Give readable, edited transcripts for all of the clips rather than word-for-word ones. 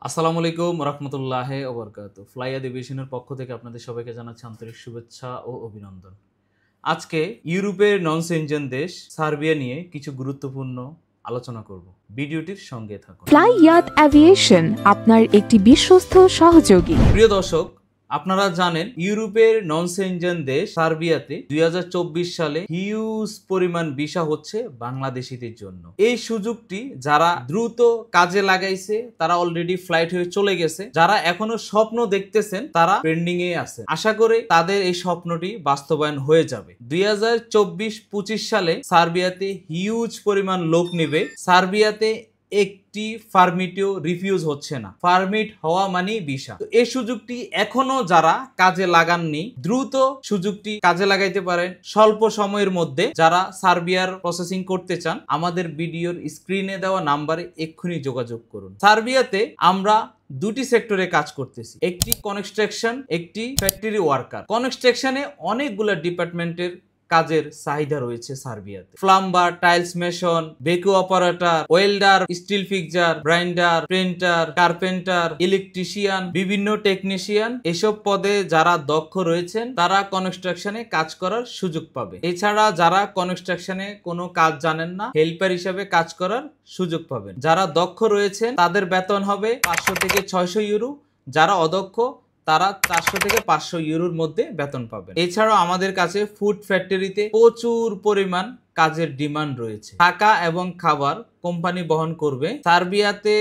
আসসালামু আলাইকুম রহমতুল্লাহ ওবরকাতু। ফ্লাই এভিয়েশনের পক্ষ থেকে আপনাদের সবাইকে জানাচ্ছি আন্তরিক শুভেচ্ছা ও অভিনন্দন। আজকে ইউরোপের নন সেনজেন দেশ সার্বিয়া নিয়ে কিছু গুরুত্বপূর্ণ আলোচনা করব। ভিডিওটির সঙ্গে থাকুন। ফ্লাই ইয়াত অ্যাভিয়েশন আপনার একটি বিশ্বস্ত সহযোগী। প্রিয় দর্শক, আপনারা জানেন ইউরোপের নন সেনজেন দেশ সার্বিয়াতে 2024 সালে হিউজ পরিমাণ ভিসা হচ্ছে বাংলাদেশিদের জন্য। এই সুযোগটি যারা দ্রুত কাজে লাগাইছে তারা অলরেডি ফ্লাইট হয়ে চলে গেছে, যারা এখনো স্বপ্ন দেখতেছেন তারা পেন্ডিং এ আছে। আশা করি তাদের এই স্বপ্নটি বাস্তবায়ন হয়ে যাবে। 2024-25 সালে সার্বিয়াতে হিউজ পরিমাণ লোক নেবে। সার্বিয়াতে একটি পারমিটও রিফিউজ হচ্ছে না। পারমিট হওয়া মানেই ভিসা। তো এই সুযোগটি এখনো যারা কাজে লাগাননি দ্রুত সুযোগটি কাজে লাগাইতে পারেন। স্বল্প সময়ের মধ্যে যারা সার্বিয়ার প্রসেসিং করতে চান আমাদের ভিডিওর স্ক্রিনে দেওয়া নাম্বারে এক্ষুনি যোগাযোগ করুন। সার্বিয়াতে আমরা দুটি সেক্টরে কাজ করতেছি, একটি কনস্ট্রাকশন, একটি ফ্যাক্টরি ওয়ার্কার। কনস্ট্রাকশনে অনেকগুলো ডিপার্টমেন্টের কাজের চাহিদা রয়েছে সার্বিয়াতে। প্লাম্বার, টাইলস মেশন, ভেকু operator, welder, steel fixer, grinder, printer, carpenter, electrician, বিভিন্ন টেকনিশিয়ান, এসব পদে যারা দক্ষ রয়েছেন তারা কনস্ট্রাকশনে কাজ করার সুযোগ পাবে। এছাড়া যারা কনস্ট্রাকশনে কোনো কাজ জানেন না হেল্পার হিসাবে কাজ করার সুযোগ পাবেন। যারা দক্ষ রয়েছেন তাদের বেতন হবে 500 থেকে 600 ইউরো। যারা অদক্ষ তারা 400 থেকে 500 ইউরোর মধ্যে বেতন পাবেন। এছাড়াও আমাদের কাছে ফুড ফ্যাক্টরিতে প্রচুর পরিমাণ কাজের ডিমান্ড রয়েছে। থাকা এবং খাবার কোম্পানি বহন করবে। সার্বিয়াতে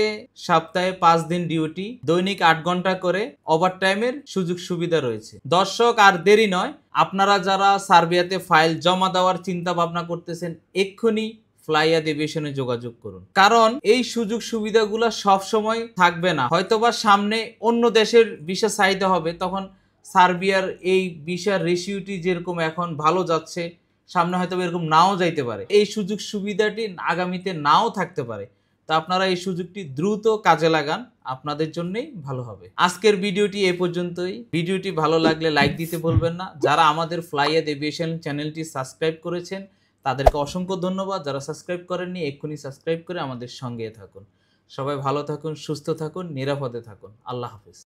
সপ্তাহে 5 দিন ডিউটি, দৈনিক 8 ঘন্টা করে ওভারটাইমের সুযোগ সুবিধা রয়েছে। দর্শক, আর দেরি নয়, আপনারা যারা সার্বিয়াতে ফাইল জমা দেওয়ার চিন্তা ভাবনা করতেছেন এক্ষুনি ফ্লাই এভিয়েশনে যোগাযোগ করুন। কারণ এই সুযোগ সুবিধাগুলো সব সময় থাকবে না। হয়তোবা সামনে অন্য দেশের ভিসা চাহিদা হবে, তখন সার্বিয়ার এই ভিসার রেশিওটি যেরকম এখন ভালো যাচ্ছে সামনে হয়তো এরকম নাও যাইতে পারে। এই সুযোগ সুবিধাটি আগামীতে নাও থাকতে পারে। তো আপনারা এই সুযোগটি দ্রুত কাজে লাগান, আপনাদের জন্যই ভালো হবে। আজকের ভিডিওটি এ পর্যন্তই। ভিডিওটি ভালো লাগলে লাইক দিতে ভুলবেন না। যারা আমাদের ফ্লাই এভিয়েশন চ্যানেলটি সাবস্ক্রাইব করেছেন তাদেরকে অসংখ্য ধন্যবাদ। যারা সাবস্ক্রাইব করেননি এক্ষুনি সাবস্ক্রাইব করে আমাদের সঙ্গে থাকুন। সবাই ভালো থাকুন, সুস্থ থাকুন, নিরাপদে থাকুন। আল্লাহ হাফেজ।